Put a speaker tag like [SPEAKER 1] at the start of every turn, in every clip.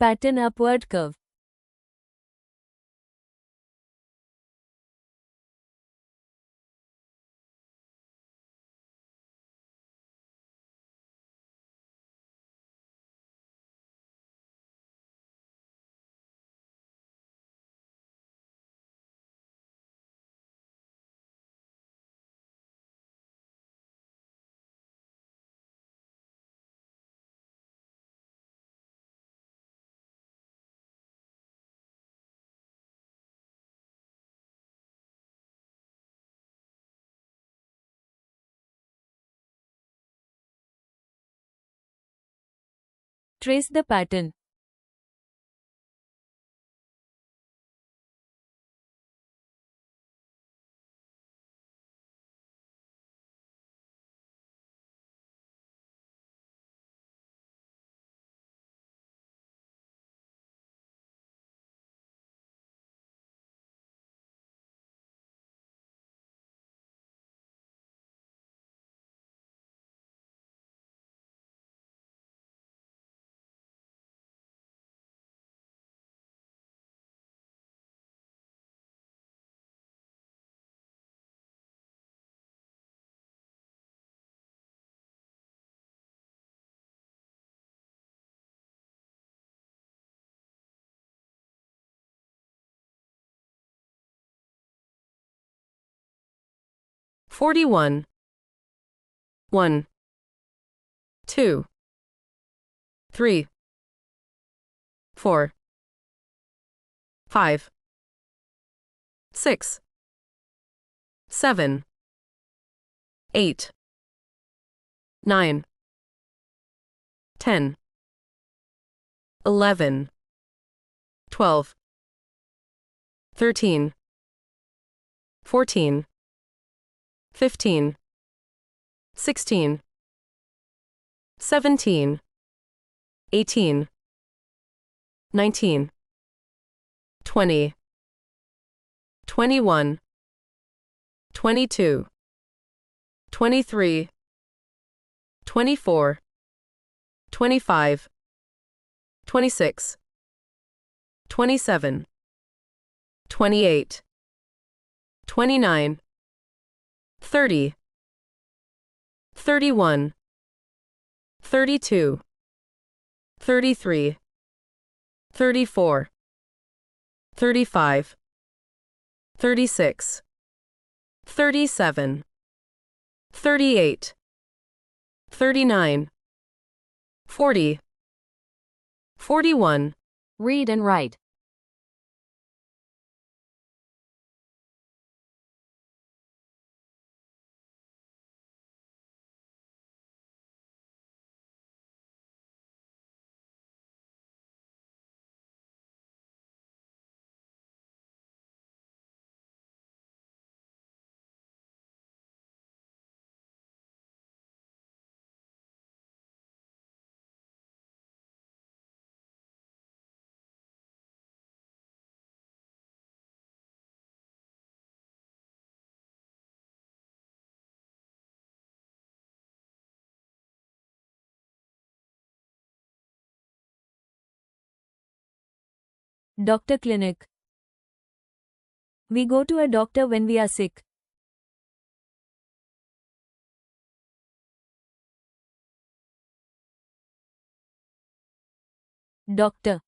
[SPEAKER 1] Pattern upward curve. Trace the pattern.
[SPEAKER 2] "41. 1, 2, 3, 4, 5, 6, 7, 8, 9, 10, 11, 12, 13, 14, 15, 16, 17, 18, 19, 20, 21, 22, 23, 24, 25, 26, 27, 28, 29, 30, 31, 32, 33, 34, 35, 36, 37, 38, 39, 40, 41.
[SPEAKER 1] Read and write. Doctor clinic. We go to a doctor when we are sick. Doctor.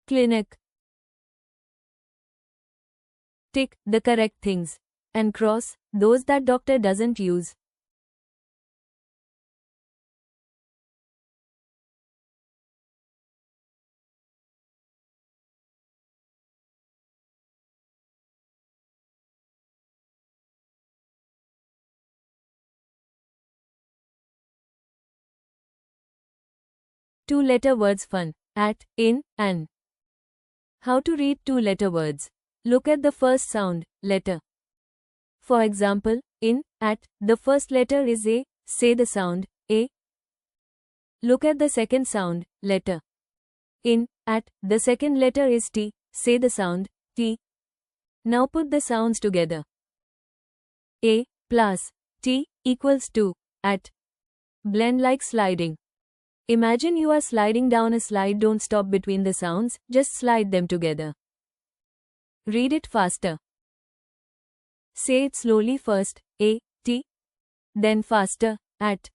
[SPEAKER 1] Clinic. Tick the correct things and cross those that doctor doesn't use. Two-letter words fun. At, in, and. How to read two-letter words. Look at the first sound, letter. For example, in, at, the first letter is A, say the sound, A. Look at the second sound, letter. In, at, the second letter is T, say the sound, T. Now put the sounds together. A plus T equals to at. Blend like sliding. Imagine you are sliding down a slide. Don't stop between the sounds, just slide them together. Read it faster. Say it slowly first, A, T. Then faster, at.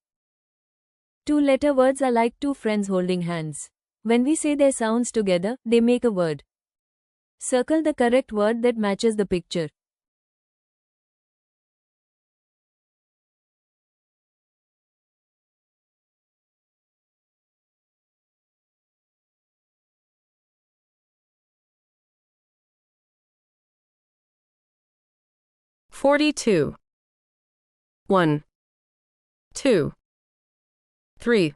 [SPEAKER 1] Two-letter words are like two friends holding hands. When we say their sounds together, they make a word. Circle the correct word that matches the picture.
[SPEAKER 2] "42. 1, 2, 3,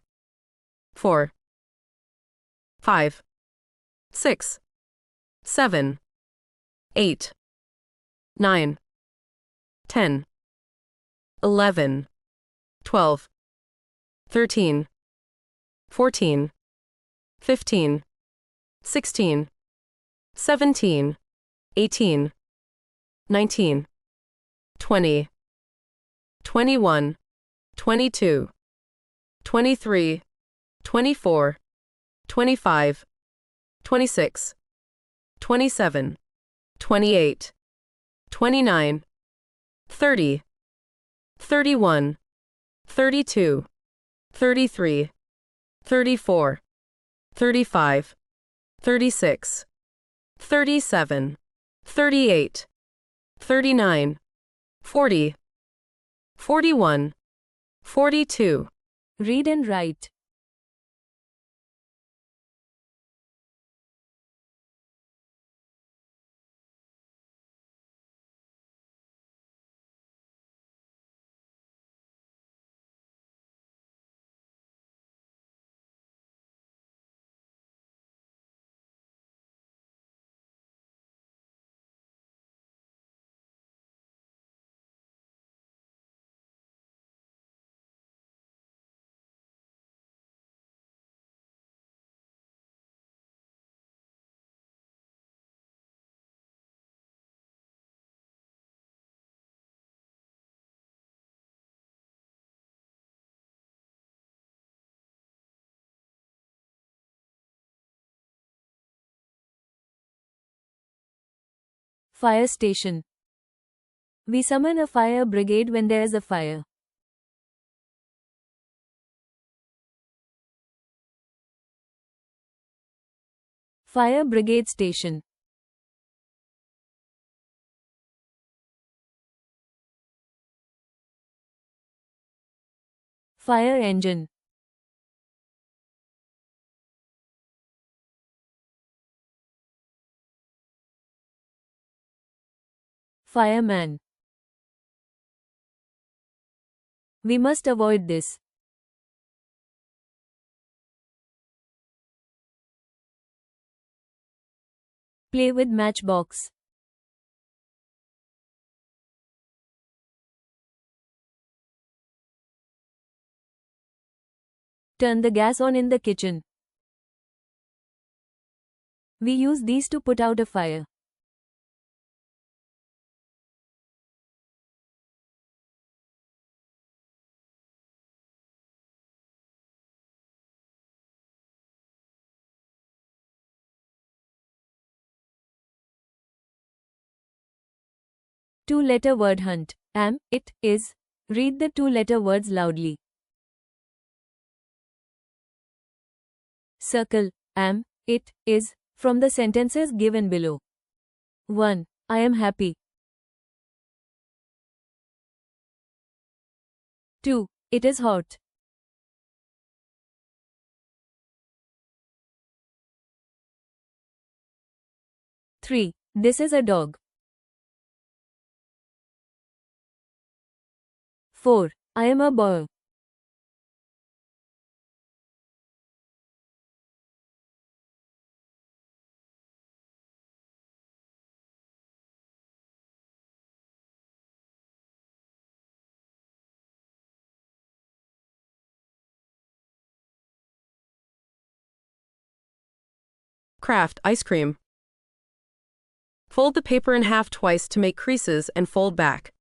[SPEAKER 2] 4, 5, 6, 7, 8, 9, 10, 11, 12, 13, 14, 15, 16, 17, 18, 19, 20, 21, 22, 23, 24, 25, 26, 27, 28, 29, 30, 31, 32, 33, 34, 35, 36, 37, 38, 39, 40, 41, 42.
[SPEAKER 1] Read and write. Fire station. We summon a fire brigade when there is a fire. Fire brigade station. Fire engine. Fireman. We must avoid this. Play with matchbox. Turn the gas on in the kitchen. We use these to put out a fire. Two-letter word hunt. Am, it, is. Read the two-letter words loudly. Circle, am, it, is, from the sentences given below. 1. I am happy. 2. It is hot. 3. This is a dog. 4. I am a boy.
[SPEAKER 2] 'Craft ice cream. Fold the paper in half twice to make creases and fold back.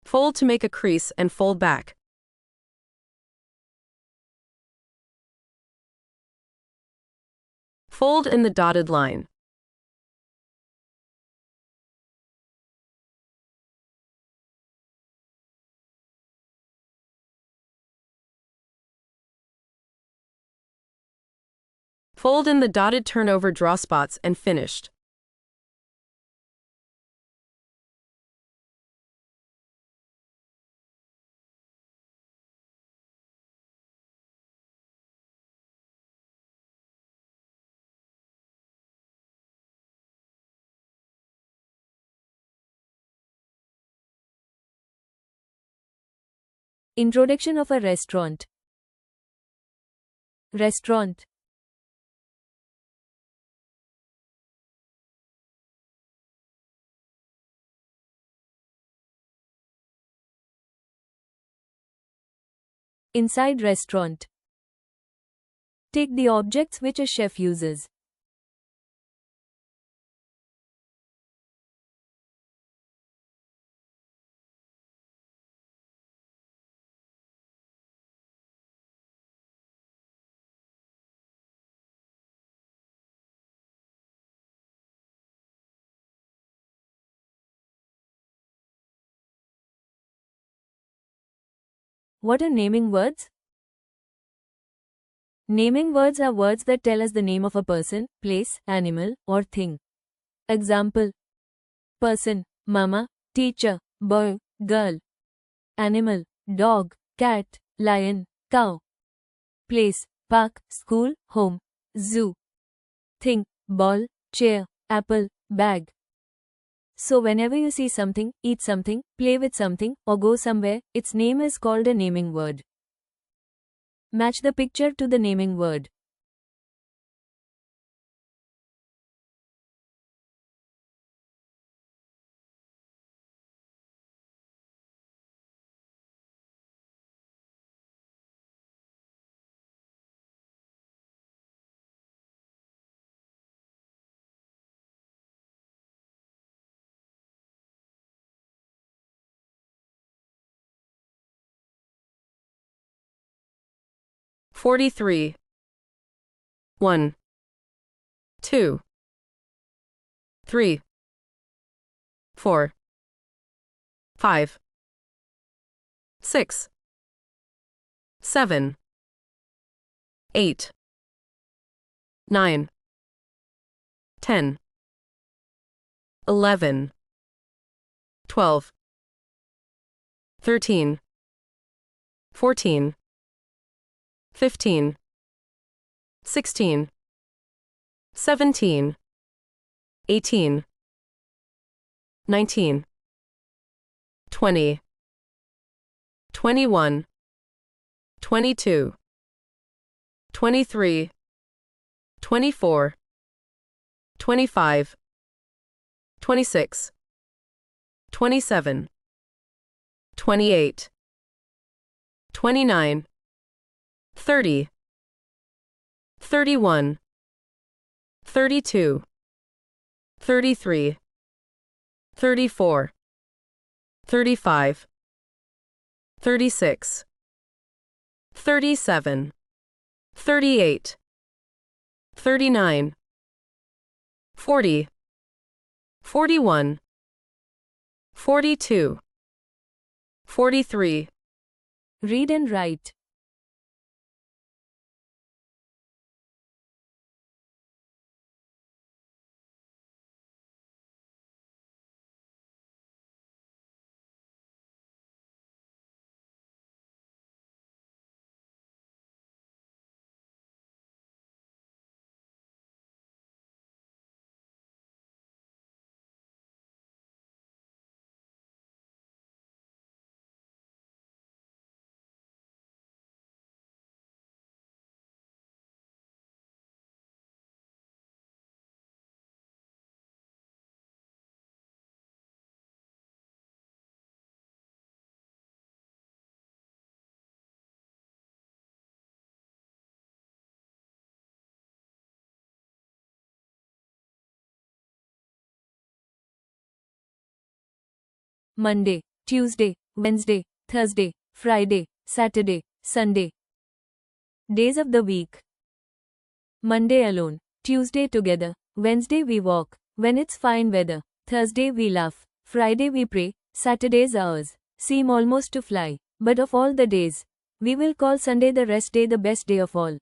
[SPEAKER 2] Fold to make a crease and fold back. Fold in the dotted line. Fold in the dotted turnover draw spots and finished.
[SPEAKER 1] Introduction of a restaurant. Restaurant. Inside restaurant. Take the objects which a chef uses. What are naming words? Naming words are words that tell us the name of a person, place, animal, or thing. Example: person, mama, teacher, boy, girl. Animal: dog, cat, lion, cow. Place: park, school, home, zoo. Thing: ball, chair, apple, bag. So whenever you see something, eat something, play with something, or go somewhere, its name is called a naming word. Match the picture to the naming word.
[SPEAKER 2] (43) 1, 2, 3, 4, 5, 6, 7, 8, 9, 10, 11, 12, 13, 14, 15, 16, 17, 18, 19, 20, 21, 22, 23, 24, 25, 26, 27, 28, 29, 30, 31, 32, 33, 34, 35, 36, 37, 38, 39, 40, 41, 42, 43.
[SPEAKER 1] Read and write. Monday, Tuesday, Wednesday, Thursday, Friday, Saturday, Sunday. Days of the week. Monday alone, Tuesday together, Wednesday we walk, when it's fine weather, Thursday we laugh, Friday we pray, Saturday's hours seem almost to fly. But of all the days, we will call Sunday the rest day, the best day of all.